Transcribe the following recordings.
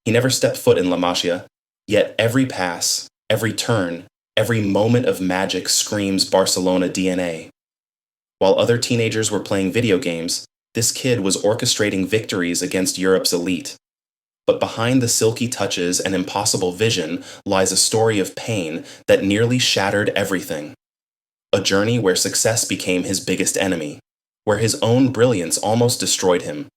He never stepped foot in La Masia, yet every pass, every turn, every moment of magic screams Barcelona DNA. While other teenagers were playing video games, this kid was orchestrating victories against Europe's elite. But behind the silky touches and impossible vision lies a story of pain that nearly shattered everything. A journey where success became his biggest enemy, where his own brilliance almost destroyed him.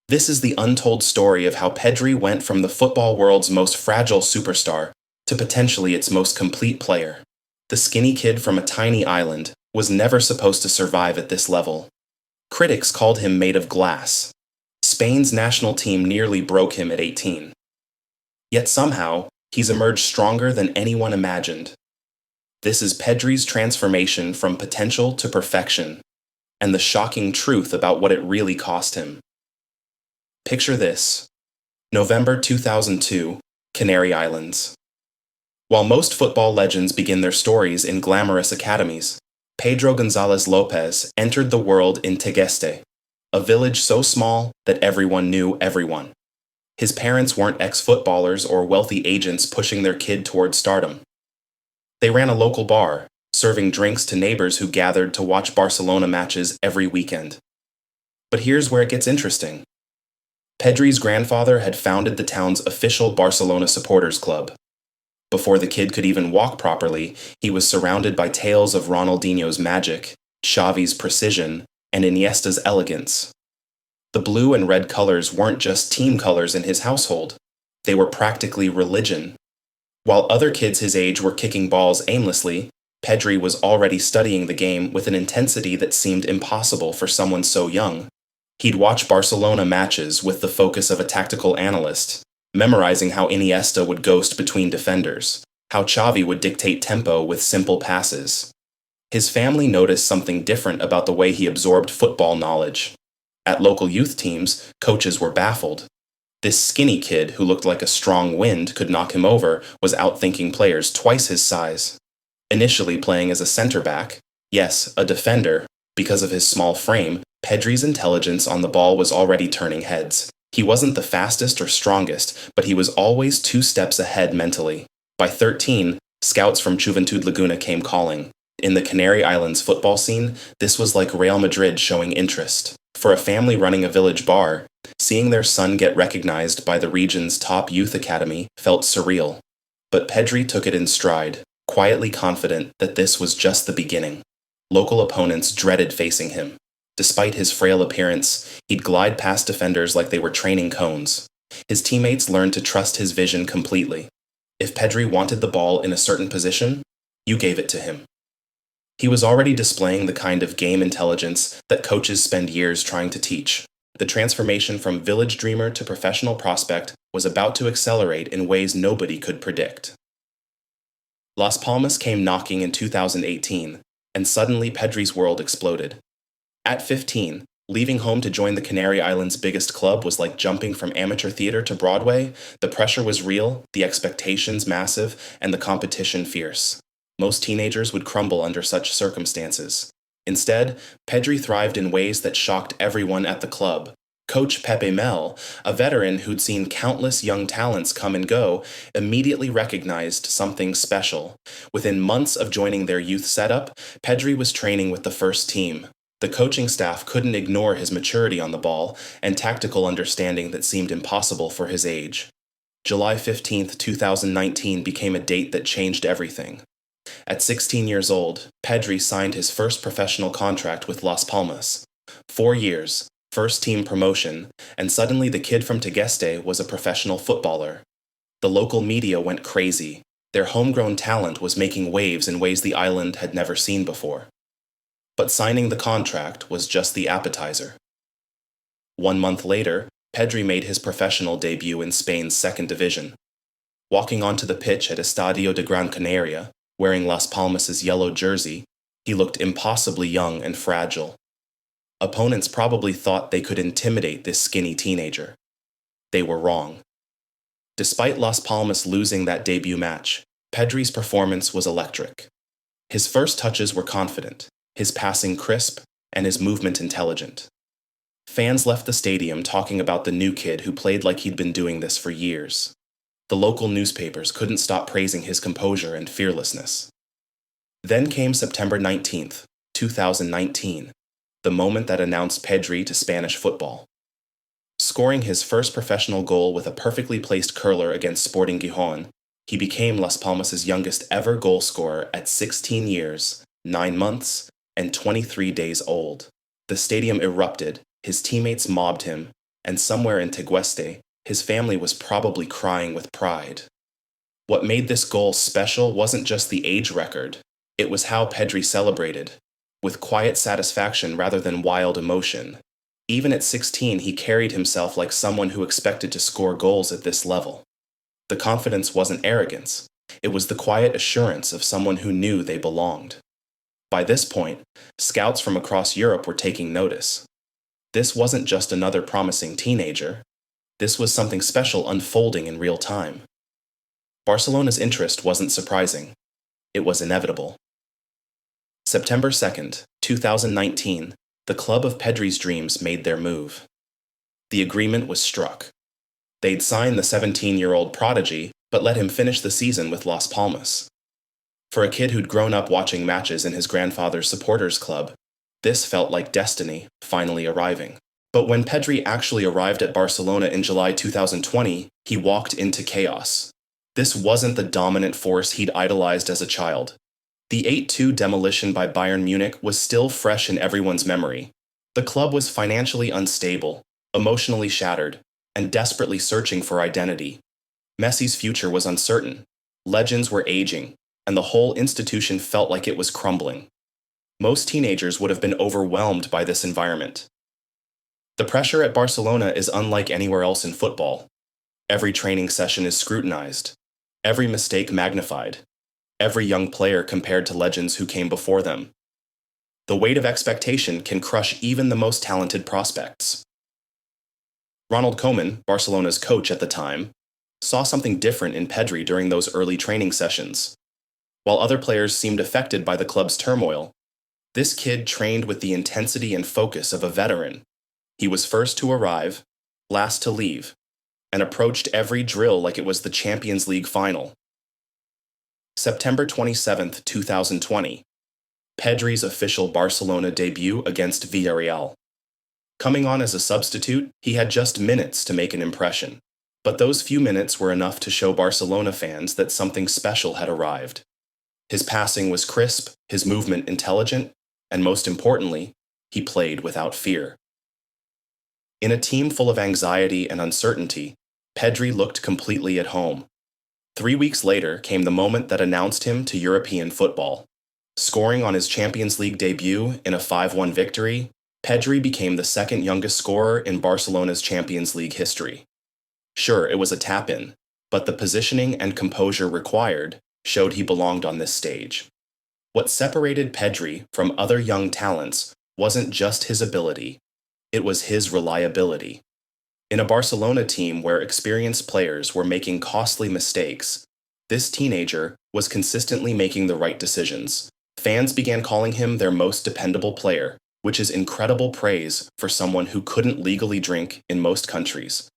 This is the untold story of how Pedri went from the football world's most fragile superstar to potentially its most complete player. The skinny kid from a tiny island was never supposed to survive at this level. Critics called him made of glass. Spain's national team nearly broke him at 18. Yet somehow, he's emerged stronger than anyone imagined. This is Pedri's transformation from potential to perfection, and the shocking truth about what it really cost him. Picture this: November 2002, Canary Islands. While most football legends begin their stories in glamorous academies, Pedro González Lopez entered the world in Tegeste, a village so small that everyone knew everyone. His parents weren't ex-footballers or wealthy agents pushing their kid toward stardom. They ran a local bar, serving drinks to neighbors who gathered to watch Barcelona matches every weekend. But here's where it gets interesting. Pedri's grandfather had founded the town's official Barcelona supporters club. Before the kid could even walk properly, he was surrounded by tales of Ronaldinho's magic, Xavi's precision, and Iniesta's elegance. The blue and red colors weren't just team colors in his household. They were practically religion. While other kids his age were kicking balls aimlessly, Pedri was already studying the game with an intensity that seemed impossible for someone so young. He'd watch Barcelona matches with the focus of a tactical analyst, memorizing how Iniesta would ghost between defenders, how Xavi would dictate tempo with simple passes. His family noticed something different about the way he absorbed football knowledge. At local youth teams, coaches were baffled. This skinny kid who looked like a strong wind could knock him over was outthinking players twice his size. Initially playing as a center back, yes, a defender, because of his small frame, Pedri's intelligence on the ball was already turning heads. He wasn't the fastest or strongest, but he was always 2 steps ahead mentally. By 13, scouts from Juventud Laguna came calling. In the Canary Islands football scene, this was like Real Madrid showing interest. For a family running a village bar, seeing their son get recognized by the region's top youth academy felt surreal. But Pedri took it in stride, quietly confident that this was just the beginning. Local opponents dreaded facing him. Despite his frail appearance, he'd glide past defenders like they were training cones. His teammates learned to trust his vision completely. If Pedri wanted the ball in a certain position, you gave it to him. He was already displaying the kind of game intelligence that coaches spend years trying to teach. The transformation from village dreamer to professional prospect was about to accelerate in ways nobody could predict. Las Palmas came knocking in 2018, and suddenly Pedri's world exploded. At 15, leaving home to join the Canary Islands' biggest club was like jumping from amateur theater to Broadway. The pressure was real, the expectations massive, and the competition fierce. Most teenagers would crumble under such circumstances. Instead, Pedri thrived in ways that shocked everyone at the club. Coach Pepe Mel, a veteran who'd seen countless young talents come and go, immediately recognized something special. Within months of joining their youth setup, Pedri was training with the first team. The coaching staff couldn't ignore his maturity on the ball and tactical understanding that seemed impossible for his age. July 15, 2019 became a date that changed everything. At 16 years old, Pedri signed his first professional contract with Las Palmas. 4 years, first team promotion, and suddenly the kid from Tegeste was a professional footballer. The local media went crazy. Their homegrown talent was making waves in ways the island had never seen before. But signing the contract was just the appetizer. 1 month later, Pedri made his professional debut in Spain's second division. Walking onto the pitch at Estadio de Gran Canaria, wearing Las Palmas' yellow jersey, he looked impossibly young and fragile. Opponents probably thought they could intimidate this skinny teenager. They were wrong. Despite Las Palmas losing that debut match, Pedri's performance was electric. His first touches were confident, his passing crisp, and his movement intelligent. Fans left the stadium talking about the new kid who played like he'd been doing this for years. The local newspapers couldn't stop praising his composure and fearlessness. Then came September 19th, 2019, the moment that announced Pedri to Spanish football. Scoring his first professional goal with a perfectly placed curler against Sporting Gijón, he became Las Palmas' youngest ever goal scorer at 16 years, 9 months, and 23 days old. The stadium erupted, his teammates mobbed him, and somewhere in Tegueste, his family was probably crying with pride. What made this goal special wasn't just the age record, it was how Pedri celebrated, with quiet satisfaction rather than wild emotion. Even at 16, he carried himself like someone who expected to score goals at this level. The confidence wasn't arrogance, it was the quiet assurance of someone who knew they belonged. By this point, scouts from across Europe were taking notice. This wasn't just another promising teenager. This was something special unfolding in real time. Barcelona's interest wasn't surprising. It was inevitable. September 2nd, 2019, the club of Pedri's dreams made their move. The agreement was struck. They'd sign the 17-year-old prodigy, but let him finish the season with Las Palmas. For a kid who'd grown up watching matches in his grandfather's supporters club, this felt like destiny finally arriving. But when Pedri actually arrived at Barcelona in July 2020, he walked into chaos. This wasn't the dominant force he'd idolized as a child. The 8-2 demolition by Bayern Munich was still fresh in everyone's memory. The club was financially unstable, emotionally shattered, and desperately searching for identity. Messi's future was uncertain, legends were aging, and the whole institution felt like it was crumbling. Most teenagers would have been overwhelmed by this environment. The pressure at Barcelona is unlike anywhere else in football. Every training session is scrutinized, every mistake magnified, every young player compared to legends who came before them. The weight of expectation can crush even the most talented prospects. Ronald Koeman, Barcelona's coach at the time, saw something different in Pedri during those early training sessions. While other players seemed affected by the club's turmoil, this kid trained with the intensity and focus of a veteran. He was first to arrive, last to leave, and approached every drill like it was the Champions League final. September 27th, 2020, Pedri's official Barcelona debut against Villarreal. Coming on as a substitute, he had just minutes to make an impression. But those few minutes were enough to show Barcelona fans that something special had arrived. His passing was crisp, his movement intelligent, and most importantly, he played without fear. In a team full of anxiety and uncertainty, Pedri looked completely at home. 3 weeks later came the moment that announced him to European football. Scoring on his Champions League debut in a 5-1 victory, Pedri became the second youngest scorer in Barcelona's Champions League history. Sure, it was a tap-in, but the positioning and composure required showed he belonged on this stage. What separated Pedri from other young talents wasn't just his ability, it was his reliability. In a Barcelona team where experienced players were making costly mistakes, this teenager was consistently making the right decisions. Fans began calling him their most dependable player, which is incredible praise for someone who couldn't legally drink in most countries.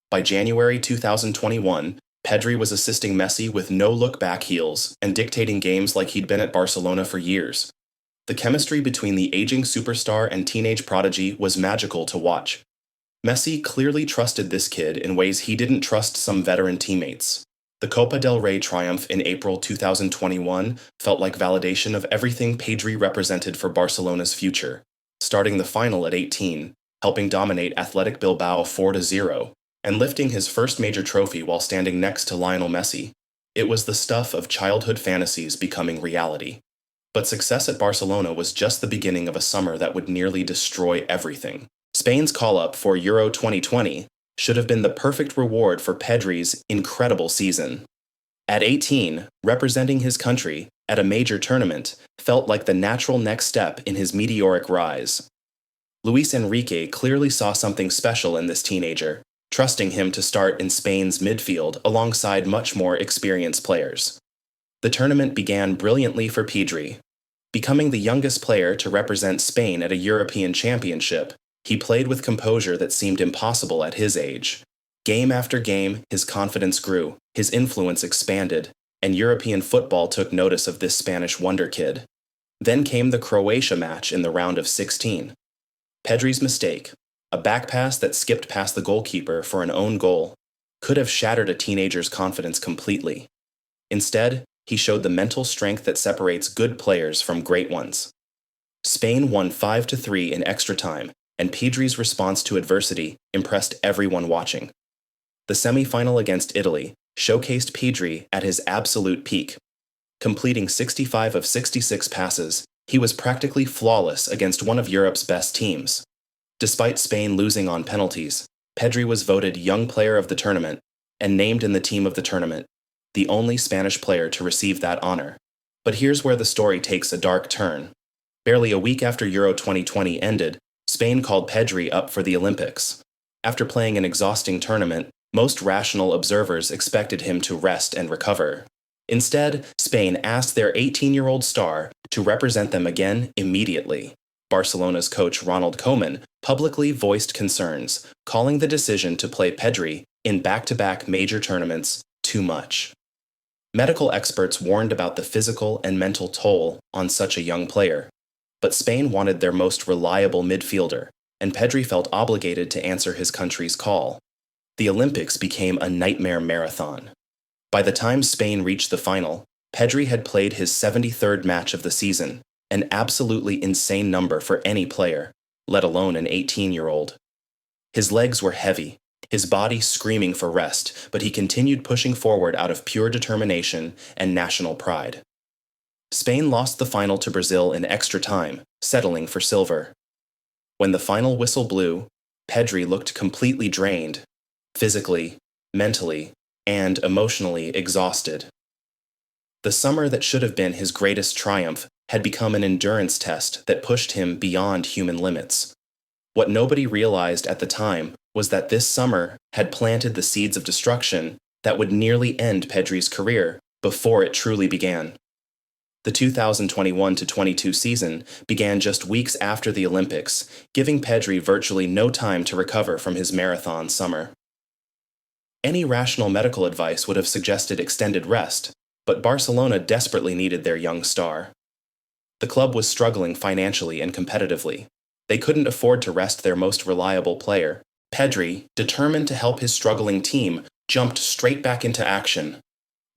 By January 2021, Pedri was assisting Messi with no-look-back heels and dictating games like he'd been at Barcelona for years. The chemistry between the aging superstar and teenage prodigy was magical to watch. Messi clearly trusted this kid in ways he didn't trust some veteran teammates. The Copa del Rey triumph in April 2021 felt like validation of everything Pedri represented for Barcelona's future, starting the final at 18, helping dominate Athletic Bilbao 4-0, and lifting his first major trophy while standing next to Lionel Messi. It was the stuff of childhood fantasies becoming reality. But success at Barcelona was just the beginning of a summer that would nearly destroy everything. Spain's call-up for Euro 2020 should have been the perfect reward for Pedri's incredible season. At 18, representing his country at a major tournament felt like the natural next step in his meteoric rise. Luis Enrique clearly saw something special in this teenager, trusting him to start in Spain's midfield alongside much more experienced players. The tournament began brilliantly for Pedri. Becoming the youngest player to represent Spain at a European championship, He played with composure that seemed impossible at his age. Game after game, his confidence grew, his influence expanded, and European football took notice of this Spanish wonder kid. Then came the Croatia match in the round of 16. Pedri's mistake, a back pass that skipped past the goalkeeper for an own goal, could have shattered a teenager's confidence completely. Instead, he showed the mental strength that separates good players from great ones. Spain won 5-3 in extra time, and Pedri's response to adversity impressed everyone watching. The semi-final against Italy showcased Pedri at his absolute peak. Completing 65 of 66 passes, he was practically flawless against one of Europe's best teams. Despite Spain losing on penalties, Pedri was voted Young Player of the Tournament and named in the Team of the Tournament, the only Spanish player to receive that honor. But here's where the story takes a dark turn. Barely a week after Euro 2020 ended, Spain called Pedri up for the Olympics. After playing an exhausting tournament, most rational observers expected him to rest and recover. Instead, Spain asked their 18-year-old star to represent them again immediately. Barcelona's coach Ronald Koeman publicly voiced concerns, calling the decision to play Pedri in back-to-back major tournaments too much. Medical experts warned about the physical and mental toll on such a young player, but Spain wanted their most reliable midfielder, and Pedri felt obligated to answer his country's call. The Olympics became a nightmare marathon. By the time Spain reached the final, Pedri had played his 73rd match of the season, an absolutely insane number for any player, let alone an 18-year-old. His legs were heavy, his body screaming for rest, but he continued pushing forward out of pure determination and national pride. Spain lost the final to Brazil in extra time, settling for silver. When the final whistle blew, Pedri looked completely drained, physically, mentally, and emotionally exhausted. The summer that should have been his greatest triumph had become an endurance test that pushed him beyond human limits. What nobody realized at the time was that this summer had planted the seeds of destruction that would nearly end Pedri's career before it truly began. The 2021-22 season began just weeks after the Olympics, giving Pedri virtually no time to recover from his marathon summer. Any rational medical advice would have suggested extended rest, but Barcelona desperately needed their young star. The club was struggling financially and competitively. They couldn't afford to rest their most reliable player. Pedri, determined to help his struggling team, jumped straight back into action.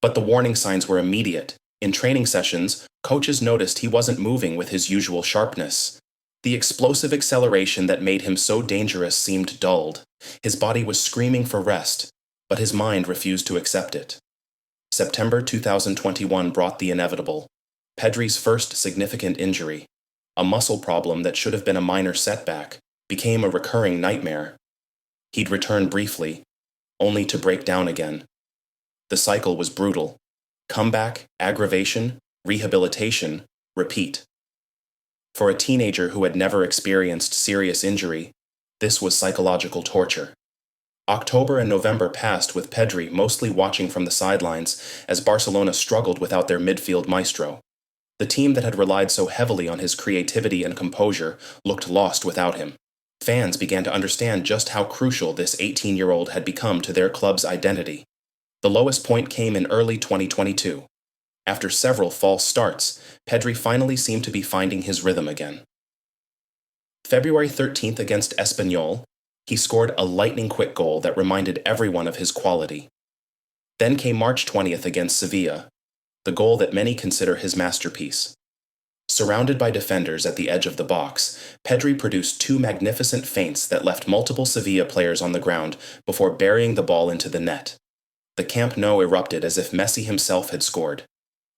But the warning signs were immediate. In training sessions, coaches noticed he wasn't moving with his usual sharpness. The explosive acceleration that made him so dangerous seemed dulled. His body was screaming for rest, but his mind refused to accept it. September 2021 brought the inevitable. Pedri's first significant injury, a muscle problem that should have been a minor setback, became a recurring nightmare. He'd return briefly, only to break down again. The cycle was brutal. Comeback, aggravation, rehabilitation, repeat. For a teenager who had never experienced serious injury, this was psychological torture. October and November passed with Pedri mostly watching from the sidelines as Barcelona struggled without their midfield maestro. The team that had relied so heavily on his creativity and composure looked lost without him. Fans began to understand just how crucial this 18-year-old had become to their club's identity. The lowest point came in early 2022. After several false starts, Pedri finally seemed to be finding his rhythm again. February 13th against Espanyol, he scored a lightning-quick goal that reminded everyone of his quality. Then came March 20th against Sevilla, the goal that many consider his masterpiece. Surrounded by defenders at the edge of the box, Pedri produced two magnificent feints that left multiple Sevilla players on the ground before burying the ball into the net. The Camp Nou erupted as if Messi himself had scored.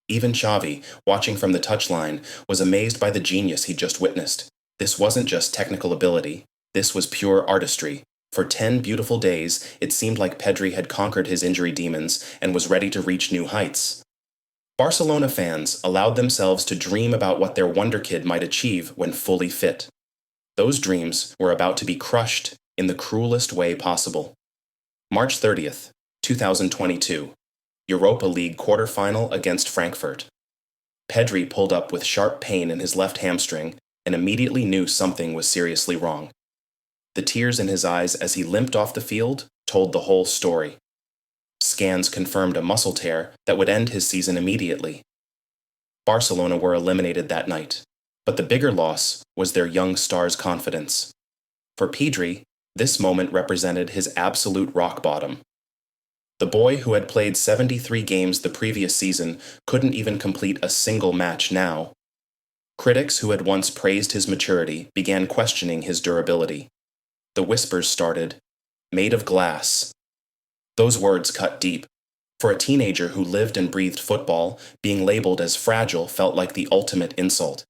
Even Xavi, watching from the touchline, was amazed by the genius he'd just witnessed. This wasn't just technical ability. This was pure artistry. For 10 beautiful days, it seemed like Pedri had conquered his injury demons and was ready to reach new heights. Barcelona fans allowed themselves to dream about what their wonder kid might achieve when fully fit. Those dreams were about to be crushed in the cruelest way possible. March 30th, 2022, Europa League quarterfinal against Frankfurt. Pedri pulled up with sharp pain in his left hamstring and immediately knew something was seriously wrong. The tears in his eyes as he limped off the field told the whole story. Scans confirmed a muscle tear that would end his season immediately. Barcelona were eliminated that night, but the bigger loss was their young star's confidence. For Pedri, this moment represented his absolute rock bottom. The boy who had played 73 games the previous season couldn't even complete a single match now. Critics who had once praised his maturity began questioning his durability. The whispers started, "Made of glass." Those words cut deep. For a teenager who lived and breathed football, being labeled as fragile felt like the ultimate insult.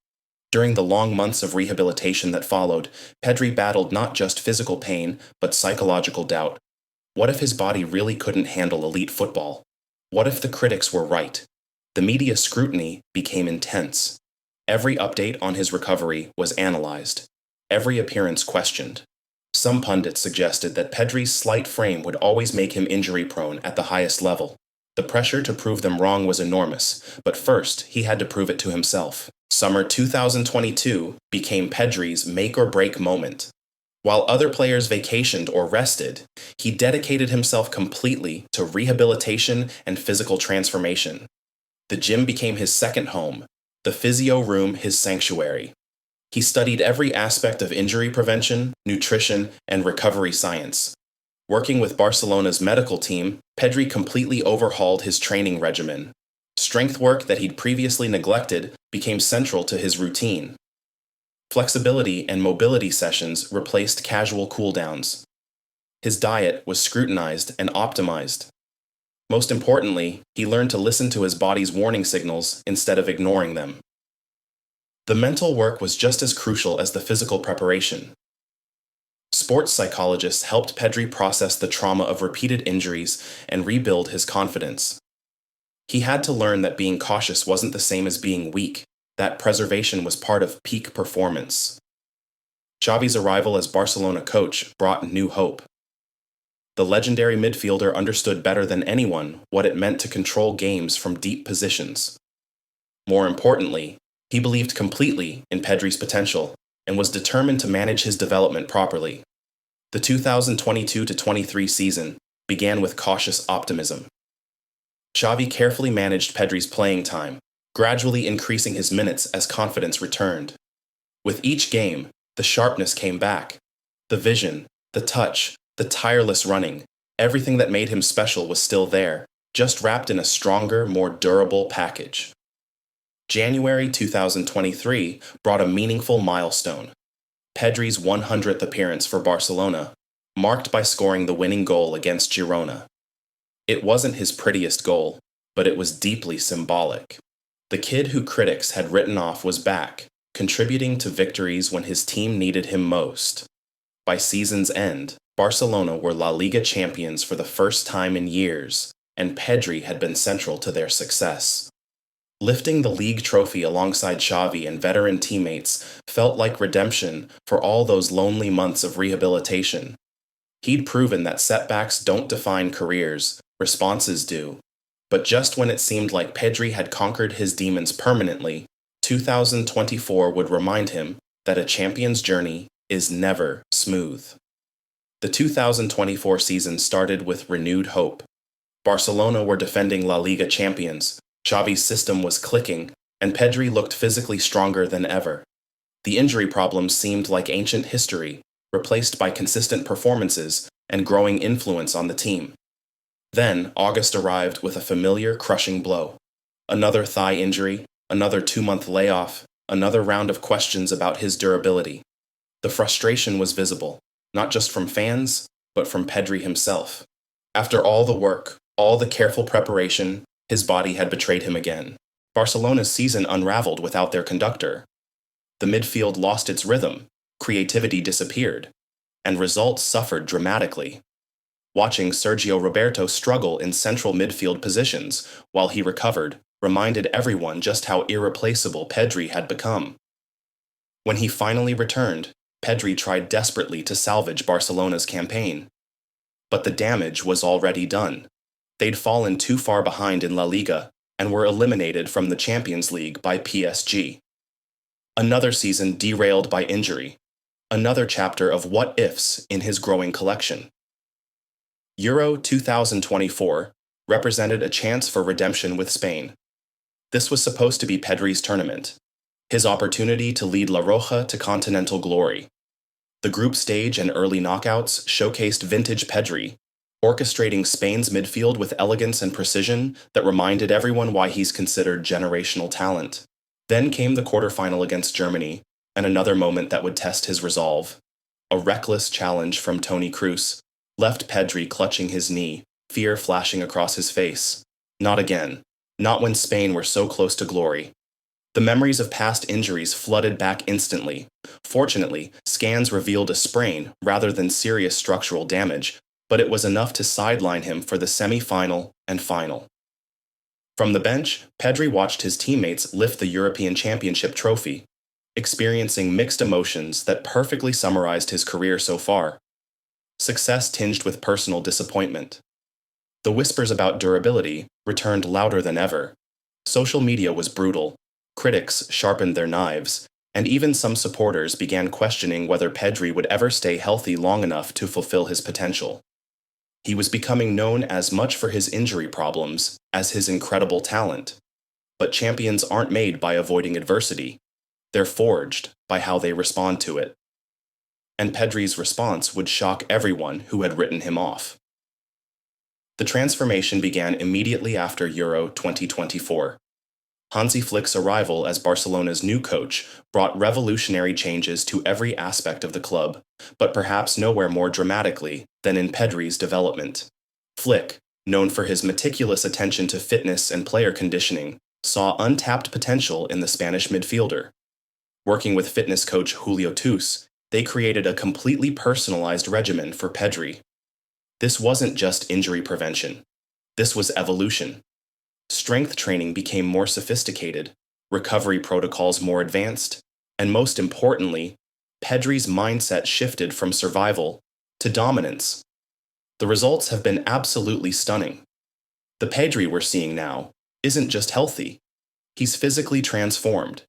During the long months of rehabilitation that followed, Pedri battled not just physical pain, but psychological doubt. What if his body really couldn't handle elite football? What if the critics were right? The media scrutiny became intense. Every update on his recovery was analyzed. Every appearance questioned. Some pundits suggested that Pedri's slight frame would always make him injury-prone at the highest level. The pressure to prove them wrong was enormous, but first he had to prove it to himself. Summer 2022 became Pedri's make-or-break moment. While other players vacationed or rested, he dedicated himself completely to rehabilitation and physical transformation. The gym became his second home, the physio room his sanctuary. He studied every aspect of injury prevention, nutrition, and recovery science. Working with Barcelona's medical team, Pedri completely overhauled his training regimen. Strength work that he'd previously neglected became central to his routine. Flexibility and mobility sessions replaced casual cooldowns. His diet was scrutinized and optimized. Most importantly, he learned to listen to his body's warning signals instead of ignoring them. The mental work was just as crucial as the physical preparation. Sports psychologists helped Pedri process the trauma of repeated injuries and rebuild his confidence. He had to learn that being cautious wasn't the same as being weak, that preservation was part of peak performance. Xavi's arrival as Barcelona coach brought new hope. The legendary midfielder understood better than anyone what it meant to control games from deep positions. More importantly, he believed completely in Pedri's potential and was determined to manage his development properly. The 2022-23 season began with cautious optimism. Xavi carefully managed Pedri's playing time, gradually increasing his minutes as confidence returned. With each game, the sharpness came back. The vision, the touch, the tireless running, everything that made him special was still there, just wrapped in a stronger, more durable package. January 2023 brought a meaningful milestone. Pedri's 100th appearance for Barcelona, marked by scoring the winning goal against Girona. It wasn't his prettiest goal, but it was deeply symbolic. The kid who critics had written off was back, contributing to victories when his team needed him most. By season's end, Barcelona were La Liga champions for the first time in years, and Pedri had been central to their success. Lifting the league trophy alongside Xavi and veteran teammates felt like redemption for all those lonely months of rehabilitation. He'd proven that setbacks don't define careers, responses do. But just when it seemed like Pedri had conquered his demons permanently, 2024 would remind him that a champion's journey is never smooth. The 2024 season started with renewed hope. Barcelona were defending La Liga champions, Xavi's system was clicking, and Pedri looked physically stronger than ever. The injury problems seemed like ancient history, replaced by consistent performances and growing influence on the team. Then, August arrived with a familiar, crushing blow. Another thigh injury, another 2-month layoff, another round of questions about his durability. The frustration was visible, not just from fans, but from Pedri himself. After all the work, all the careful preparation, his body had betrayed him again. Barcelona's season unraveled without their conductor. The midfield lost its rhythm, creativity disappeared, and results suffered dramatically. Watching Sergio Roberto struggle in central midfield positions while he recovered reminded everyone just how irreplaceable Pedri had become. When he finally returned, Pedri tried desperately to salvage Barcelona's campaign. But the damage was already done. They'd fallen too far behind in La Liga and were eliminated from the Champions League by PSG. Another season derailed by injury. another chapter of what ifs in his growing collection. Euro 2024 represented a chance for redemption with Spain. This was supposed to be Pedri's tournament, his opportunity to lead La Roja to continental glory. The group stage and early knockouts showcased vintage Pedri, orchestrating Spain's midfield with elegance and precision that reminded everyone why he's considered generational talent. Then came the quarterfinal against Germany, and another moment that would test his resolve. A reckless challenge from Toni Kroos left Pedri clutching his knee, fear flashing across his face. Not again. Not when Spain were so close to glory. The memories of past injuries flooded back instantly. Fortunately, scans revealed a sprain rather than serious structural damage, but it was enough to sideline him for the semi-final and final. From the bench, Pedri watched his teammates lift the European Championship trophy, experiencing mixed emotions that perfectly summarized his career so far. Success tinged with personal disappointment. The whispers about durability returned louder than ever. Social media was brutal. Critics sharpened their knives, and even some supporters began questioning whether Pedri would ever stay healthy long enough to fulfill his potential. He was becoming known as much for his injury problems as his incredible talent. But champions aren't made by avoiding adversity. They're forged by how they respond to it. And Pedri's response would shock everyone who had written him off. The transformation began immediately after Euro 2024. Hansi Flick's arrival as Barcelona's new coach brought revolutionary changes to every aspect of the club, but perhaps nowhere more dramatically than in Pedri's development. Flick, known for his meticulous attention to fitness and player conditioning, saw untapped potential in the Spanish midfielder. Working with fitness coach Julio Tous, they created a completely personalized regimen for Pedri. This wasn't just injury prevention. This was evolution. Strength training became more sophisticated, recovery protocols more advanced, and most importantly, Pedri's mindset shifted from survival to dominance. The results have been absolutely stunning. The Pedri we're seeing now isn't just healthy, he's physically transformed.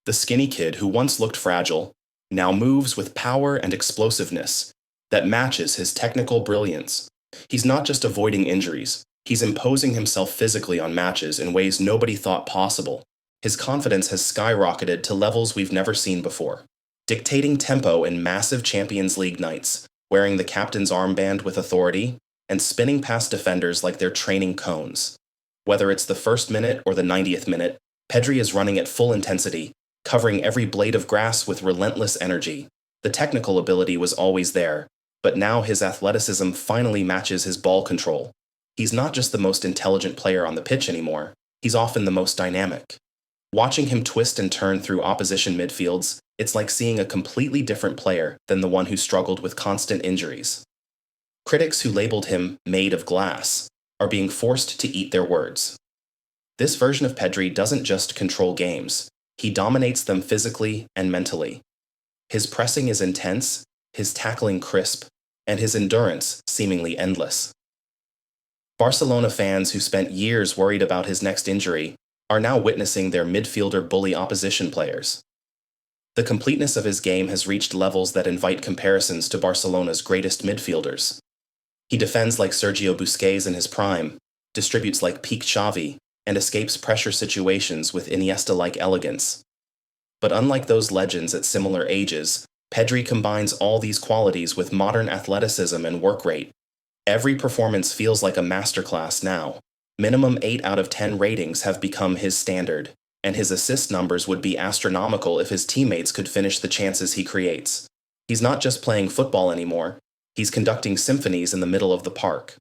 The skinny kid who once looked fragile now moves with power and explosiveness that matches his technical brilliance. He's not just avoiding injuries, he's imposing himself physically on matches in ways nobody thought possible. His confidence has skyrocketed to levels we've never seen before. Dictating tempo in massive Champions League nights, wearing the captain's armband with authority, and spinning past defenders like they're training cones. Whether it's the first minute or the 90th minute, Pedri is running at full intensity, covering every blade of grass with relentless energy. The technical ability was always there, but now his athleticism finally matches his ball control. He's not just the most intelligent player on the pitch anymore, he's often the most dynamic. Watching him twist and turn through opposition midfields, it's like seeing a completely different player than the one who struggled with constant injuries. Critics who labeled him made of glass are being forced to eat their words. This version of Pedri doesn't just control games, he dominates them physically and mentally. His pressing is intense, his tackling crisp, and his endurance seemingly endless. Barcelona fans who spent years worried about his next injury are now witnessing their midfielder bully opposition players. The completeness of his game has reached levels that invite comparisons to Barcelona's greatest midfielders. He defends like Sergio Busquets in his prime, distributes like peak Xavi, and escapes pressure situations with Iniesta-like elegance. But unlike those legends at similar ages, Pedri combines all these qualities with modern athleticism and work rate. Every performance feels like a masterclass now. Minimum 8 out of 10 ratings have become his standard, and his assist numbers would be astronomical if his teammates could finish the chances he creates. He's not just playing football anymore, he's conducting symphonies in the middle of the park.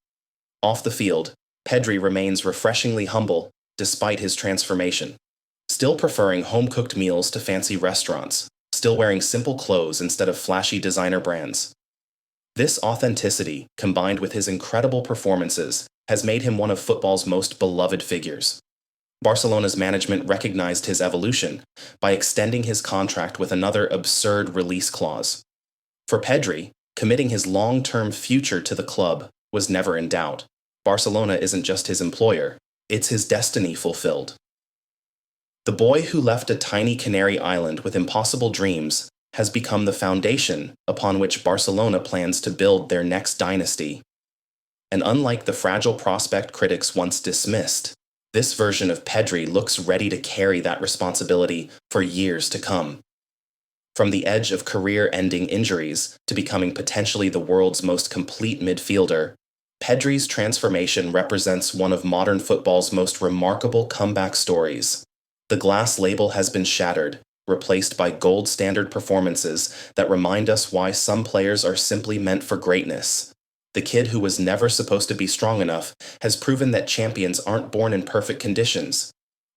Off the field, Pedri remains refreshingly humble despite his transformation. Still preferring home-cooked meals to fancy restaurants, still wearing simple clothes instead of flashy designer brands. This authenticity, combined with his incredible performances, has made him one of football's most beloved figures. Barcelona's management recognized his evolution by extending his contract with another absurd release clause. For Pedri, committing his long-term future to the club was never in doubt. Barcelona isn't just his employer, it's his destiny fulfilled. The boy who left a tiny Canary Island with impossible dreams has become the foundation upon which Barcelona plans to build their next dynasty. And unlike the fragile prospect critics once dismissed, this version of Pedri looks ready to carry that responsibility for years to come. From the edge of career-ending injuries to becoming potentially the world's most complete midfielder, Pedri's transformation represents one of modern football's most remarkable comeback stories. The glass label has been shattered, replaced by gold standard performances that remind us why some players are simply meant for greatness. The kid who was never supposed to be strong enough has proven that champions aren't born in perfect conditions.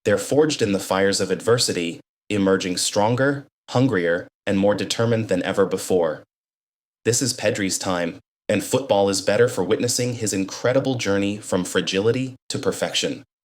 They're forged in the fires of adversity, emerging stronger, hungrier, and more determined than ever before. This is Pedri's time, and football is better for witnessing his incredible journey from fragility to perfection.